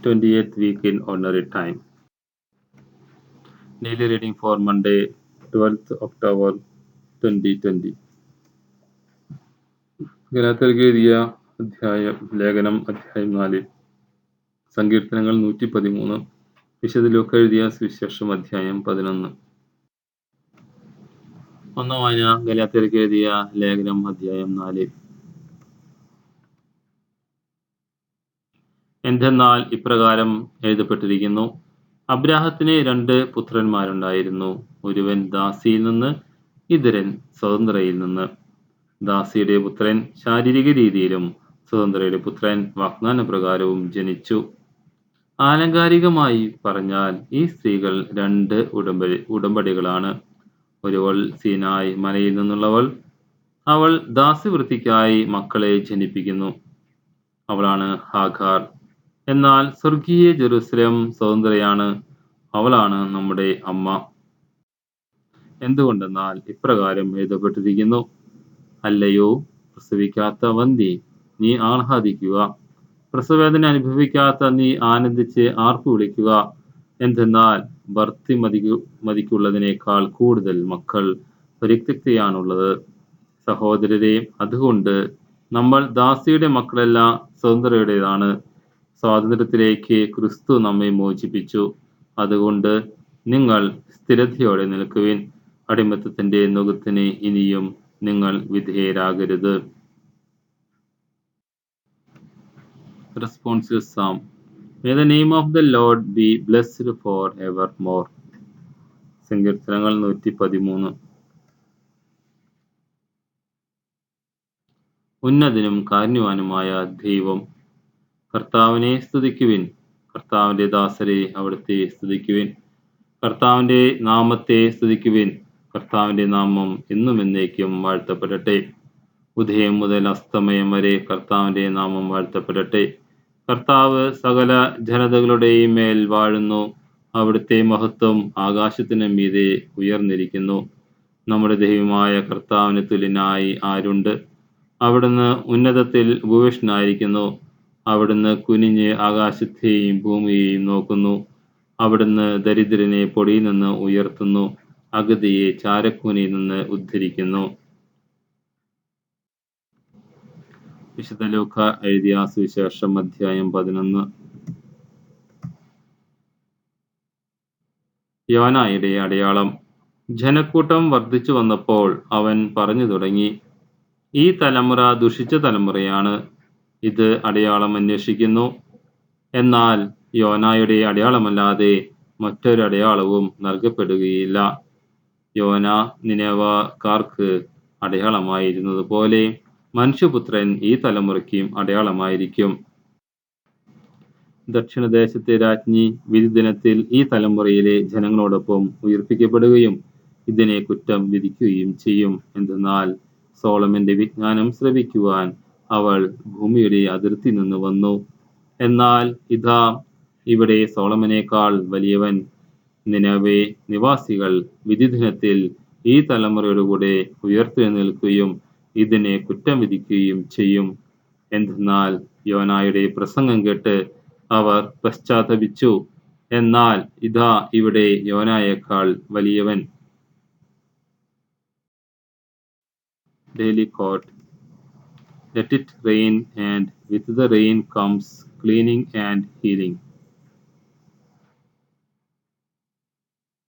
28th week in ordinary time. Daily reading for Monday, 12th October 2020. ഗലാത്യർക്ക് എഴുതിയ ലേഖനം അധ്യായം 4. സങ്കീർത്തനങ്ങൾ 113. വിശുദ്ധ ലൂക്കാ എഴുതിയ സുവിശേഷം അധ്യായം 11. ഒന്നാം വായന ഗലാത്യർക്ക് എഴുതിയ ലേഖനം അധ്യായം 4. എന്തെന്നാൽ ഇപ്രകാരം എഴുതപ്പെട്ടിരിക്കുന്നു: അബ്രാഹത്തിന് 2 പുത്രന്മാരുണ്ടായിരുന്നു. ഒരുവൻ ദാസിയിൽ നിന്ന്, ഇതരൻ സ്വതന്ത്രയിൽ നിന്ന്. ദാസിയുടെ പുത്രൻ ശാരീരിക രീതിയിലും സ്വതന്ത്രയുടെ പുത്രൻ വാഗ്ദാനപ്രകാരവും ജനിച്ചു. ആലങ്കാരികമായി പറഞ്ഞാൽ ഈ സ്ത്രീകൾ 2 ഉടമ്പടികളാണ്. ഒരുവൾ സീനായ് മലയിൽ നിന്നുള്ളവൾ. അവൾ ദാസ്യവൃത്തിക്കായി മക്കളെ ജനിപ്പിക്കുന്നു. അവളാണ് ഹാഗാർ. എന്നാൽ സ്വർഗീയ ജെറുസലേം സ്വതന്ത്രയാണ്. അവളാണ് നമ്മുടെ അമ്മ. എന്തുകൊണ്ടെന്നാൽ ഇപ്രകാരം എഴുതപ്പെട്ടിരിക്കുന്നു: അല്ലയോ പ്രസവിക്കാത്ത വന്ധ്യേ, നീ ആഹ്ലാദിക്കുക. പ്രസവവേദന അനുഭവിക്കാത്ത നീ ആനന്ദിച്ച് ആർപ്പു വിളിക്കുക. എന്തെന്നാൽ ഭർത്തി മതിക്കുള്ളതിനേക്കാൾ കൂടുതൽ മക്കൾ പരിത്യക്തയാണുള്ളത്. സഹോദരരെ, അതുകൊണ്ട് നമ്മൾ ദാസിയുടെ മക്കളല്ല, സ്വതന്ത്രയുടേതാണ്. സ്വാതന്ത്ര്യത്തിലേക്ക് ക്രിസ്തു നമ്മെ മോചിപ്പിച്ചു. അതുകൊണ്ട് നിങ്ങൾ സ്ഥിരതയോടെ നിൽക്കുവിൻ. അടിമത്തത്തിന്റെ നുകത്തിന് ഇനിയും നിങ്ങൾ വിധേയരാകരുത്. Responsive Psalm. May the name of the Lord be blessed forevermore. സങ്കീർത്തനങ്ങൾ 113. ഉന്നതനും കാരുണ്യവാനുമായ ദൈവം, കർത്താവിനെ സ്തുതിക്കുവിൻ. കർത്താവിന്റെ ദാസരെ, അവിടുത്തെ സ്തുതിക്കുവിൻ. കർത്താവിന്റെ നാമത്തെ സ്തുതിക്കുവിൻ. കർത്താവിന്റെ നാമം എന്നും എന്നേക്കും വാഴ്ത്തപ്പെടട്ടെ. ഉദയം മുതൽ അസ്തമയം വരെ കർത്താവിന്റെ നാമം വാഴ്ത്തപ്പെടട്ടെ. കർത്താവ് സകല ജനതകളുടെയും മേൽ വാഴുന്നു. അവിടുത്തെ മഹത്വം ആകാശത്തിന് മീതെ ഉയർന്നിരിക്കുന്നു. നമ്മുടെ ദൈവമായ കർത്താവിന് തുല്യനായി ആരുണ്ട്? അവിടുന്ന് ഉന്നതത്തിൽ ഭൂഷണനായിരിക്കുന്നു. അവിടുന്ന് കുനിഞ്ഞ് ആകാശത്തെയും ഭൂമിയെയും നോക്കുന്നു. അവിടുന്ന് ദരിദ്രനെ പൊടിയിൽ നിന്ന് ഉയർത്തുന്നു, അഗതിയെ ചാരക്കൂനയിൽ നിന്ന് ഉദ്ധരിക്കുന്നു. വിശുദ്ധ ലൂക്കാ എഴുതിയ സുവിശേഷം അധ്യായം 11. യോനായുടെ അടയാളം. ജനക്കൂട്ടം വർദ്ധിച്ചു വന്നപ്പോൾ അവൻ പറഞ്ഞു തുടങ്ങി: ഈ തലമുറ ദുഷിച്ച തലമുറയാണ്. ഇത് അടയാളം അന്വേഷിക്കുന്നു. എന്നാൽ യോനായുടെ അടയാളമല്ലാതെ മറ്റൊരടയാളവും നൽകപ്പെടുകയില്ല. യോന നിനവക്കാർക്ക് അടയാളമായിരുന്നതുപോലെ മനുഷ്യപുത്രൻ ഈ തലമുറയ്ക്കും അടയാളമായിരിക്കും. ദക്ഷിണദേശത്തെ രാജ്ഞി വിധിദിനത്തിൽ ഈ തലമുറയിലെ ജനങ്ങളോടൊപ്പം ഉയിർപ്പിക്കപ്പെടുകയും ഇതിനെ കുറ്റം വിധിക്കുകയും ചെയ്യും. എന്തെന്നാൽ സോളമന്റെ വിജ്ഞാനം ശ്രവിക്കുവാൻ അവൾ ഭൂമിയുടെ അതിർത്തി നിന്ന് വന്നു. എന്നാൽ ഇതാ, ഇവിടെ സോളമനേക്കാൾ വലിയവൻ. നിനവേ നിവാസികൾ വിധിദിനത്തിൽ ഈ തലമുറയുടെ കൂടെ ഉയർത്തെഴുന്നേൽക്കുകയും ഇതിനെ കുറ്റം വിധിക്കുകയും ചെയ്യും. എന്തെന്നാൽ യോനായുടെ പ്രസംഗം കേട്ട് അവർ പശ്ചാത്തപിച്ചു. എന്നാൽ ഇതാ, ഇവിടെ യോനായേക്കാൾ വലിയവൻ. Daily quote. Let it rain, and with the rain comes cleaning and healing.